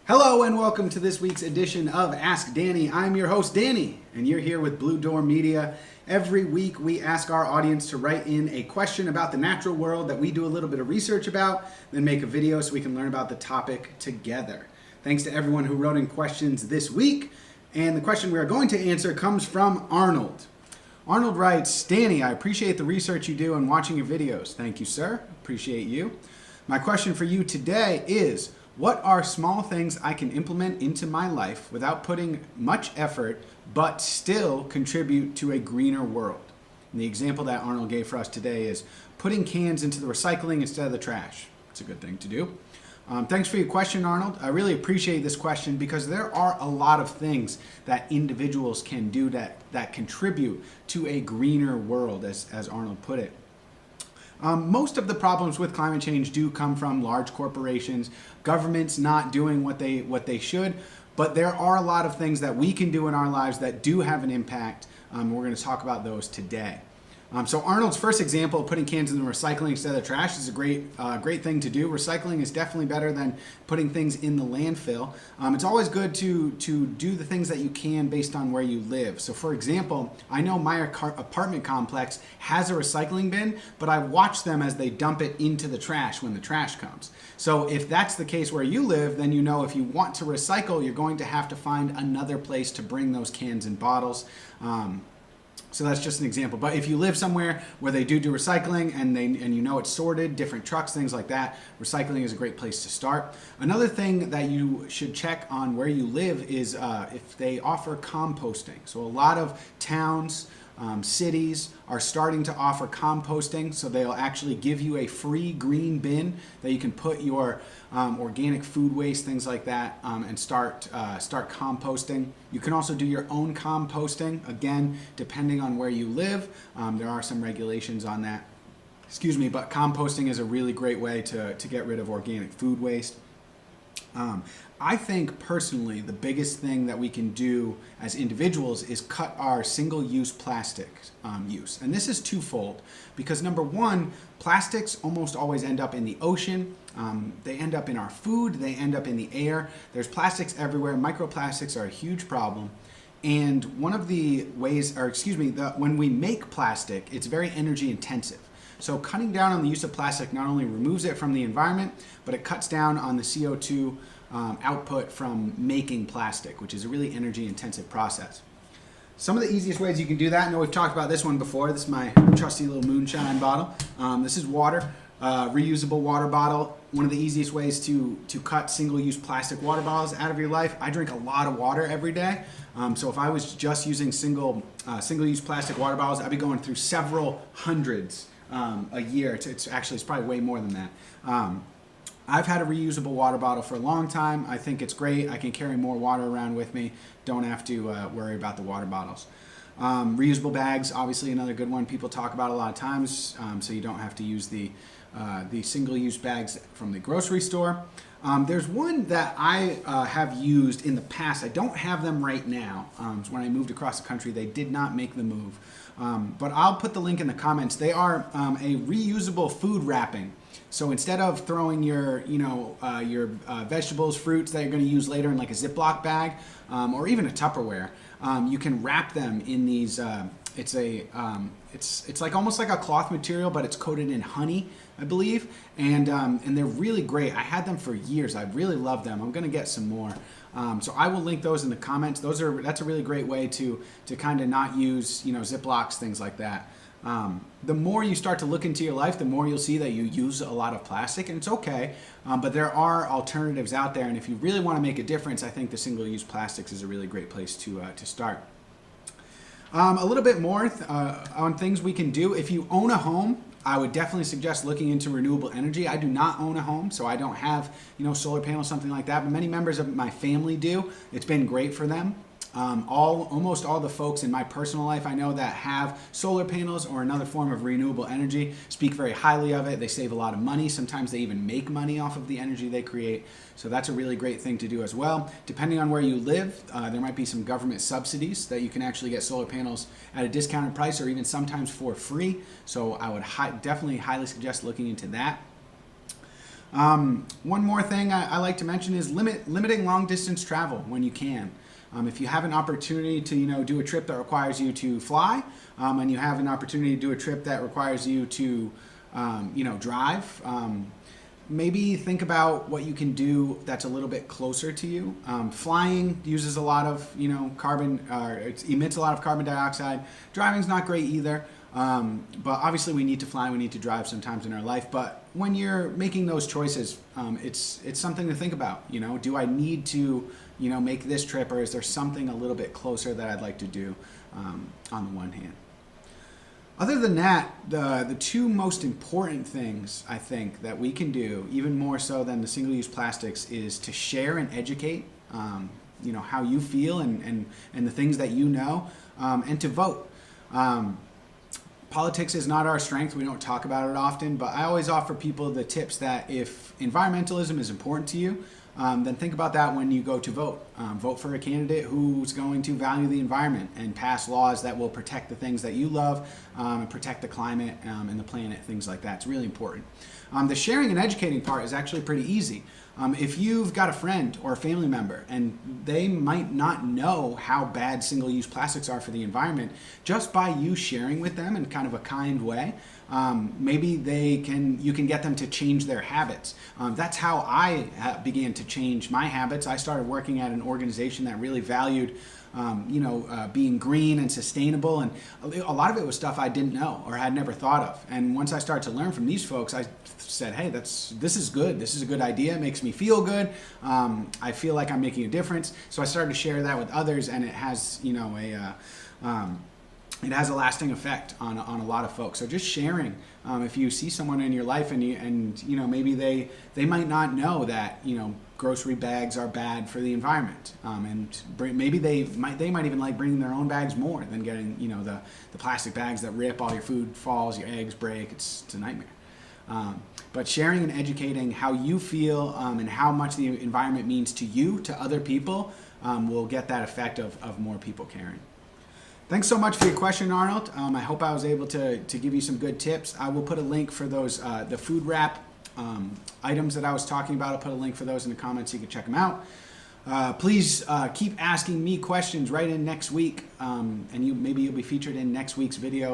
Hello and welcome to this week's edition of Ask Danny. I'm your host, Danny, and you're here with Blue Door Media. Every week we ask our audience to write in a question about the natural world that we do a little bit of research about, then make a video so we can learn about the topic together. Thanks to everyone who wrote in questions this week, and the question we are going to answer comes from Arnold. Arnold writes, Danny, I appreciate the research you do and watching your videos. Thank you, sir. Appreciate you. My question for you today is, what are small things I can implement into my life without putting much effort, but still contribute to a greener world? And the example that Arnold gave for us today is putting cans into the recycling instead of the trash. It's a good thing to do. Thanks for your question, Arnold. I really appreciate this question because there are a lot of things that individuals can do that contribute to a greener world, as Arnold put it. Most of the problems with climate change do come from large corporations, governments not doing what they should, but there are a lot of things that we can do in our lives that do have an impact. We're going to talk about those today. So Arnold's first example of putting cans in the recycling instead of the trash is a great thing to do. Recycling is definitely better than putting things in the landfill. It's always good to do the things that you can based on where you live. So for example, I know my apartment complex has a recycling bin, but I watch them as they dump it into the trash when the trash comes. So if that's the case where you live, then you know if you want to recycle, you're going to have to find another place to bring those cans and bottles. So that's just an example. But if you live somewhere where they do recycling and you know it's sorted, different trucks, things like that, recycling is a great place to start. Another thing that you should check on where you live is if they offer composting. So a lot of towns, cities are starting to offer composting, so they'll actually give you a free green bin that you can put your organic food waste, things like that, and start composting. You can also do your own composting, again, depending on where you live. There are some regulations on that. But composting is a really great way to get rid of organic food waste. I think personally the biggest thing that we can do as individuals is cut our single-use plastic use. And this is twofold because number one, plastics almost always end up in the ocean. They end up in our food, they end up in the air. There's plastics everywhere. Microplastics are a huge problem. And one of the ways, when we make plastic, it's very energy intensive. So cutting down on the use of plastic not only removes it from the environment, but it cuts down on the CO2 output from making plastic, which is a really energy intensive process. Some of the easiest ways you can do that, I know we've talked about this one before. This is my trusty little moonshine bottle. This is water, reusable water bottle. One of the easiest ways to cut single-use plastic water bottles out of your life. I drink a lot of water every day. So if I was just using single-use plastic water bottles, I'd be going through several hundreds a year. It's probably way more than that. I've had a reusable water bottle for a long time. I think it's great. I can carry more water around with me. Don't have to worry about the water bottles. Reusable bags, obviously another good one people talk about a lot of times, so you don't have to use the single-use bags from the grocery store. There's one that I have used in the past. I don't have them right now. When I moved across the country, they did not make the move. But I'll put the link in the comments. They are a reusable food wrapping. So instead of throwing your vegetables, fruits that you're going to use later in like a Ziploc bag or even a Tupperware, you can wrap them in these. It's like almost like a cloth material, but it's coated in honey, I believe, and they're really great. I had them for years. I really love them. I'm going to get some more. So I will link those in the comments. That's a really great way to kind of not use Ziplocs, things like that. The more you start to look into your life, the more you'll see that you use a lot of plastic, and it's okay. But there are alternatives out there, and if you really want to make a difference, I think the single-use plastics is a really great place to start. A little bit more on things we can do. If you own a home, I would definitely suggest looking into renewable energy. I do not own a home, so I don't have solar panels, something like that, but many members of my family do. It's been great for them. Almost all the folks in my personal life I know that have solar panels or another form of renewable energy speak very highly of it. They save a lot of money. Sometimes they even make money off of the energy they create. So that's a really great thing to do as well. Depending on where you live, there might be some government subsidies that you can actually get solar panels at a discounted price or even sometimes for free. So I would definitely highly suggest looking into that. One more thing I like to mention is limiting long distance travel when you can. If you have an opportunity to do a trip that requires you to fly, and you have an opportunity to do a trip that requires you to drive, maybe think about what you can do that's a little bit closer to you. Flying uses a lot of carbon, it emits a lot of carbon dioxide. Driving's not great either. But obviously we need to fly, we need to drive sometimes in our life. But when you're making those choices, it's something to think about. Do I need to make this trip, or is there something a little bit closer that I'd like to do on the one hand? Other than that, the two most important things I think that we can do, even more so than the single-use plastics, is to share and educate, how you feel and the things that and to vote. Politics is not our strength. We don't talk about it often, but I always offer people the tips that if environmentalism is important to you, then think about that when you go to vote. Vote for a candidate who's going to value the environment and pass laws that will protect the things that you love, and protect the climate and the planet, things like that. It's really important. The sharing and educating part is actually pretty easy. If you've got a friend or a family member and they might not know how bad single-use plastics are for the environment, just by you sharing with them in kind of a kind way, maybe you can get them to change their habits. That's how I began to change my habits. I started working at an organization that really valued being green and sustainable, and a lot of it was stuff I didn't know or had never thought of. And once I started to learn from these folks, I said, hey, this is good. This is a good idea. It makes me feel good. I feel like I'm making a difference. So I started to share that with others, and it has it has a lasting effect on a lot of folks. So just sharing. If you see someone in your life and maybe they might not know that grocery bags are bad for the environment, and maybe they might even like bringing their own bags more than getting the plastic bags that rip, all your food falls, your eggs break. It's a nightmare. But sharing and educating how you feel and how much the environment means to you, to other people, will get that effect of more people caring. Thanks so much for your question, Arnold. I hope I was able to give you some good tips. I will put a link for those, the food wrap items that I was talking about. I'll put a link for those in the comments so you can check them out. Please keep asking me questions right in next week, and maybe you'll be featured in next week's video